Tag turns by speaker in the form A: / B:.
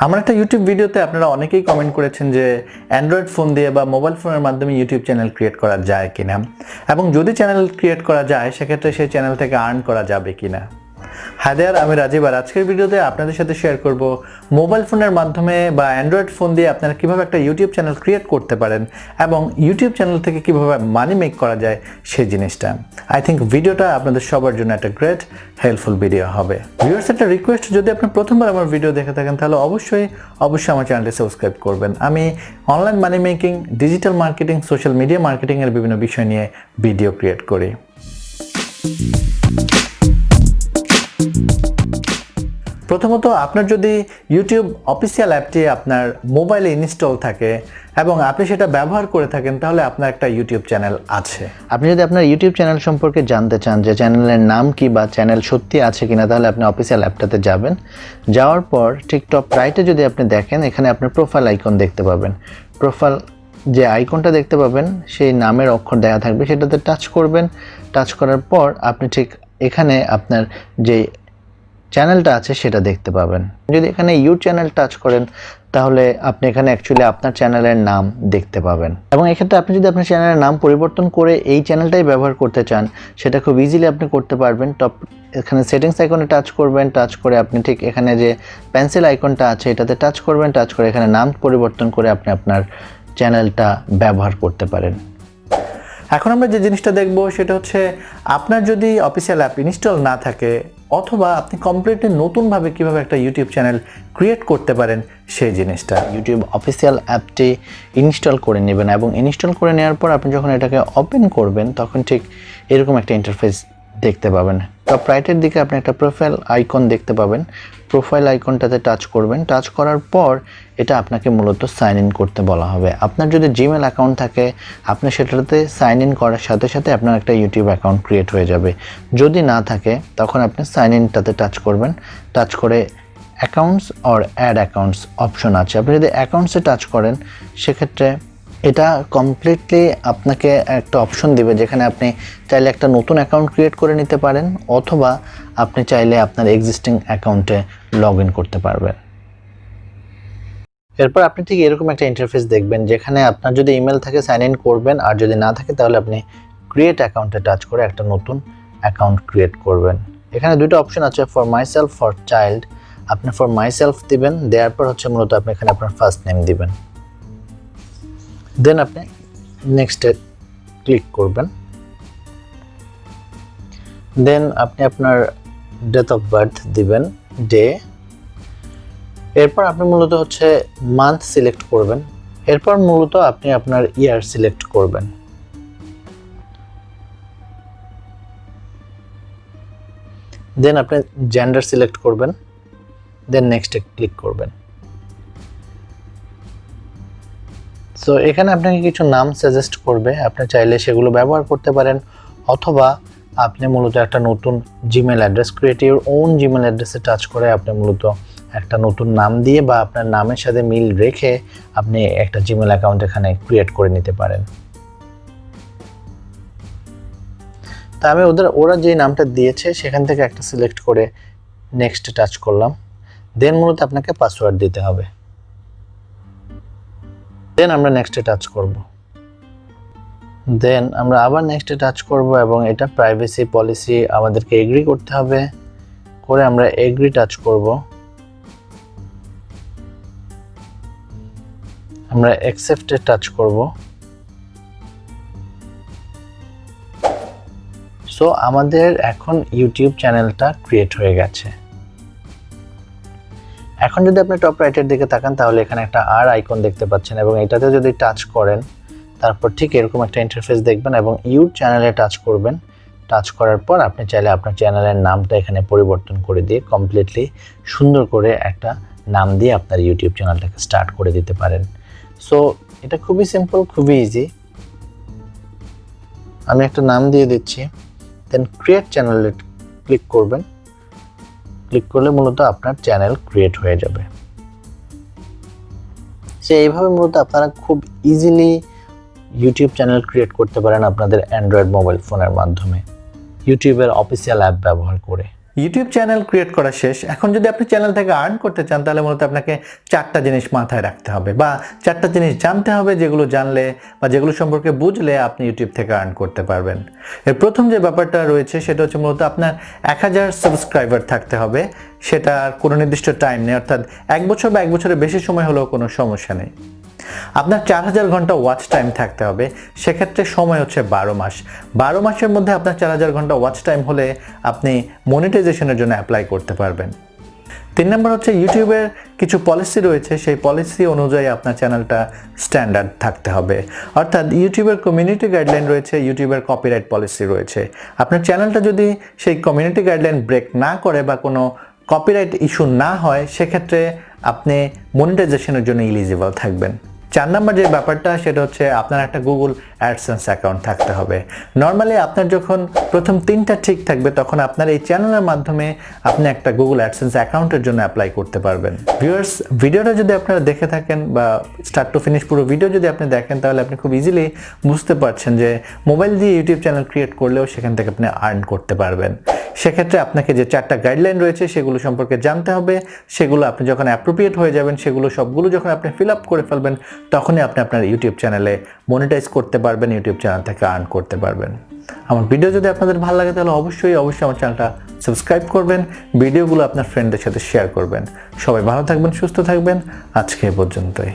A: আমার একটা ইউটিউব ভিডিওতে আপনারা অনেকেই কমেন্ট করেছেন যে অ্যান্ড্রয়েড ফোন দিয়ে বা মোবাইল ফোনের মাধ্যমে ইউটিউব চ্যানেল ক্রিয়েট করা যায় কিনা, এবং যদি চ্যানেল ক্রিয়েট করা যায় সেক্ষেত্রে সেই চ্যানেল থেকে আর্ন করা যাবে কিনা। হাই দেয়ার, আমি রাজীব। আর আজকের ভিডিওতে আপনাদের সাথে শেয়ার করব মোবাইল ফোনের মাধ্যমে বা অ্যান্ড্রয়েড ফোন দিয়ে আপনারা কিভাবে একটা ইউটিউব চ্যানেল ক্রিয়েট করতে পারেন এবং ইউটিউব চ্যানেল থেকে কিভাবে মানি মেক করা যায় সেই জিনিসটা। আই থিঙ্ক ভিডিওটা আপনাদের সবার জন্য একটা গ্রেট হেল্পফুল ভিডিও হবে। ভিউয়ার্স, একটা রিকোয়েস্ট, যদি আপনি প্রথমবার আমার ভিডিও দেখে থাকেন তাহলে অবশ্যই আমার চ্যানেলটি সাবস্ক্রাইব করবেন। আমি online money making, digital marketing, social media মার্কেটিংয়ের বিভিন্ন বিষয় নিয়ে ভিডিও ক্রিয়েট করি। প্রথমত, আপনার যদি ইউটিউব অফিসিয়াল অ্যাপটি আপনার মোবাইলে ইনস্টল থাকে এবং আপনি সেটা ব্যবহার করে থাকেন, তাহলে আপনার একটা ইউটিউব চ্যানেল আছে।
B: আপনি যদি আপনার ইউটিউব চ্যানেল সম্পর্কে জানতে চান যে চ্যানেলের নাম কি বা চ্যানেল সত্যি আছে কিনা, তাহলে আপনি অফিসিয়াল অ্যাপটাতে যাবেন। যাওয়ার পর ঠিক টপ রাইটে যদি আপনি দেখেন, এখানে আপনি প্রোফাইল আইকন দেখতে পাবেন। প্রোফাইল যে আইকনটা দেখতে পাবেন, সেই নামের অক্ষর দেওয়া থাকবে, সেটাতে টাচ করবেন। টাচ করার পর আপনি ঠিক এখানে আপনার যে চ্যানেলটা আছে সেটা দেখতে পাবেন। যদি এখানে ইউ চ্যানেল টাচ করেন তাহলে আপনি এখানে অ্যাকচুয়ালি আপনার চ্যানেলের নাম দেখতে পাবেন। এবং এক্ষেত্রে আপনি যদি আপনার চ্যানেলের নাম পরিবর্তন করে এই চ্যানেলটাই ব্যবহার করতে চান, সেটা খুব ইজিলি আপনি করতে পারবেন। এখানে সেটিংস আইকনে টাচ করবেন। টাচ করে আপনি ঠিক এখানে যে পেন্সিল আইকনটা আছে এটাতে টাচ করবেন। টাচ করে এখানে নাম পরিবর্তন করে আপনি আপনার চ্যানেলটা ব্যবহার করতে পারেন।
A: এখন আমরা যে জিনিসটা দেখব সেটা হচ্ছে, আপনার যদি অফিসিয়াল অ্যাপ ইনস্টল না থাকে অথবা আপনি কমপ্লিটলি নতুনভাবে কিভাবে একটা ইউটিউব চ্যানেল ক্রিয়েট করতে পারেন সেই জিনিসটা।
B: ইউটিউব অফিসিয়াল অ্যাপটি ইনস্টল করে নেবেন এবং ইনস্টল করে নেওয়ার পর আপনি যখন এটাকে ওপেন করবেন তখন ঠিক এরকম একটা ইন্টারফেস দেখতে পাবেন। টপ রাইটের দিকে আপনি একটা প্রোফাইল আইকন দেখতে পাবেন। প্রোফাইল আইকনটাতে টাচ করবেন। টাচ করার পর এটা আপনাকে মূলত সাইন ইন করতে বলা হবে। আপনার যদি জিমেল অ্যাকাউন্ট থাকে, আপনি সেটাতে সাইন ইন করার সাথে সাথে আপনার একটা ইউটিউব অ্যাকাউন্ট ক্রিয়েট হয়ে যাবে। যদি না থাকে তখন আপনি সাইন ইনটাতে টাচ করবেন। টাচ করে accounts or add accounts option আছে। আপনি যদি অ্যাকাউন্টসে টাচ করেন সেক্ষেত্রে এটা কমপ্লিটলি আপনাকে একটা অপশন দিবে, যেখানে আপনি চাইলে একটা নতুন অ্যাকাউন্ট ক্রিয়েট করে নিতে পারেন অথবা আপনি চাইলে আপনার এক্সিস্টিং অ্যাকাউন্টে লগ ইন করতে পারবেন। এরপর আপনি ঠিক এরকম একটা ইন্টারফেস দেখবেন, যেখানে আপনার যদি ইমেল থাকে সাইন ইন করবেন, আর যদি না থাকে তাহলে আপনি ক্রিয়েট অ্যাকাউন্টে টাচ করে একটা নতুন অ্যাকাউন্ট ক্রিয়েট করবেন। এখানে দুটো অপশন আছে, ফর মাইসেলফ, ফর চাইল্ড। আপনি ফর মাইসেলফ দিবেন। দেওয়ার পর হচ্ছে মূলত আপনি এখানে আপনার ফার্স্ট নেম দিবেন। দেন আপনি নেক্সটে ক্লিক করবেন। দেন আপনি আপনার ডেট অফ বার্থ দিবেন, ডে। এরপর আপনি মূলত হচ্ছে মান্থ সিলেক্ট করবেন। এরপর মূলত আপনি আপনার ইয়ার সিলেক্ট করবেন। দেন আপনি জেন্ডার সিলেক্ট করবেন। দেন নেক্সটে ক্লিক করবেন। সো এখানে আপনাকে কিছু নাম সাজেস্ট করবে, আপনি চাইলে সেগুলো ব্যবহার করতে পারেন অথবা আপনি মূলত একটা নতুন Gmail address, create your own Gmail অ্যাড্রেসে টাচ করে আপনি মূলত একটা নতুন নাম দিয়ে বা আপনার নামের সাথে মিল রেখে আপনি একটা জিমেল অ্যাকাউন্ট এখানে ক্রিয়েট করে নিতে পারেন। তা আমি ওরা যে নামটা দিয়েছে সেখান থেকে একটা সিলেক্ট করে নেক্সটে টাচ করলাম। দেন মূলত আপনাকে পাসওয়ার্ড দিতে হবে। দেন আমরা নেক্সটে টাচ করব। দেন আমরা আবার নেক্সটে টাচ করব এবং এটা প্রাইভেসি পলিসি আমাদেরকে এগ্রি করতে হবে। করে আমরা এগ্রি টাচ করব। আমরা অ্যাকসেপ্টে টাচ করব। সো আমাদের এখন ইউটিউব চ্যানেলটা ক্রিয়েট হয়ে গেছে। এখন যদি আপনি টপ রাইটের দিকে তাকান তাহলে এখানে একটা আর আইকন দেখতে পাচ্ছেন এবং এটাতে যদি টাচ করেন তারপর ঠিক এরকম একটা ইন্টারফেস দেখবেন এবং ইউ চ্যানেলে টাচ করবেন। টাচ করার পর আপনি চাইলে আপনার চ্যানেলের নামটা এখানে পরিবর্তন করে দিয়ে কমপ্লিটলি সুন্দর করে একটা নাম দিয়ে আপনার ইউটিউব চ্যানেলটাকে স্টার্ট করে দিতে পারেন। সো এটা খুবই সিম্পল, খুবই ইজি। আমি একটা নাম দিয়ে দিচ্ছি। দেন ক্রিয়েট চ্যানেলে ক্লিক করবেন। ক্লিক করলে মূলত আপনার চ্যানেল ক্রিয়েট হয়ে যাবে। সো এইভাবে মূলত আপনারা খুব ইজিলি ইউটিউব চ্যানেল ক্রিয়েট করতে পারেন আপনাদের অ্যান্ড্রয়েড মোবাইল ফোনের মাধ্যমে, ইউটিউবের অফিসিয়াল অ্যাপ ব্যবহার করে।
A: ইউটিউব চ্যানেল ক্রিয়েট করা শেষ। এখন যদি আপনি চ্যানেল থেকে আর্ন করতে চান তাহলে মূলত আপনাকে 4টা জিনিস মাথায় রাখতে হবে বা 4টা জিনিস জানতে হবে, যেগুলো জানলে বা যেগুলো সম্পর্কে বুঝলে আপনি ইউটিউব থেকে আর্ন করতে পারবেন। এর প্রথম যে ব্যাপারটা রয়েছে সেটা হচ্ছে মূলত আপনার 1000 সাবস্ক্রাইবার থাকতে হবে। সেটার কোনো নির্দিষ্ট টাইম নেই, অর্থাৎ 1 বছর বা 1 বছরের বেশি সময় হলেও কোনো সমস্যা নেই। আপনার 4000 ঘন্টা ওয়াচ টাইম থাকতে হবে, সেক্ষেত্রে সময় হচ্ছে 12 মাস। 12 মাসের মধ্যে আপনার 4000 ঘন্টা ওয়াচ টাইম হলে আপনি মনিটাইজেশনের জন্য অ্যাপ্লাই করতে পারবেন। 3 নম্বর হচ্ছে ইউটিউবের কিছু পলিসি রয়েছে, সেই পলিসি অনুযায়ী আপনার চ্যানেলটা স্ট্যান্ডার্ড থাকতে হবে। অর্থাৎ ইউটিউবের কমিউনিটি গাইডলাইন রয়েছে, ইউটিউবের কপিরাইট পলিসি রয়েছে। আপনার চ্যানেলটা যদি সেই কমিউনিটি গাইডলাইন ব্রেক না করে বা কোনো কপিরাইট ইস্যু না হয়, সেক্ষেত্রে আপনি মনিটাইজেশনের জন্য এলিজিবল থাকবেন। 4 নম্বর যে ব্যাপারটা সেটা হচ্ছে আপনার একটা গুগল অ্যাডসেন্স অ্যাকাউন্ট থাকতে হবে। নর্মালি আপনার যখন প্রথম 3টা ঠিক থাকবে তখন আপনার এই চ্যানেলের মাধ্যমে আপনি একটা গুগল অ্যাডসেন্স অ্যাকাউন্টের জন্য অ্যাপ্লাই করতে পারবেন। ভিউয়ার্স, ভিডিওটা যদি আপনারা দেখে থাকেন বা স্টার্ট টু ফিনিশ পুরো ভিডিও যদি আপনি দেখেন তাহলে আপনি খুব ইজিলি বুঝতে পারছেন যে মোবাইল দিয়ে ইউটিউব চ্যানেল ক্রিয়েট করলেও সেখান থেকে আপনি আর্ন করতে পারবেন। সেক্ষেত্রে আপনাকে যে 4টা গাইডলাইন রয়েছে সেগুলো সম্পর্কে জানতে হবে। সেগুলো আপনি যখন অ্যাপ্রোপ্রিয়েট হয়ে যাবেন, সেগুলো সবগুলো যখন আপনি ফিল আপ করে ফেলবেন, তখনই আপনি আপনার ইউটিউব চ্যানেলে মনিটাইজ করতে পারবেন, ইউটিউব চ্যানেল থেকে আর্ন করতে পারবেন। আমার ভিডিও যদি আপনাদের ভালো লাগে তাহলে অবশ্যই আমার চ্যানেলটা সাবস্ক্রাইব করবেন, ভিডিওগুলো আপনার ফ্রেন্ডদের সাথে শেয়ার করবেন। সবাই ভালো থাকবেন, সুস্থ থাকবেন। আজকে এ পর্যন্তই।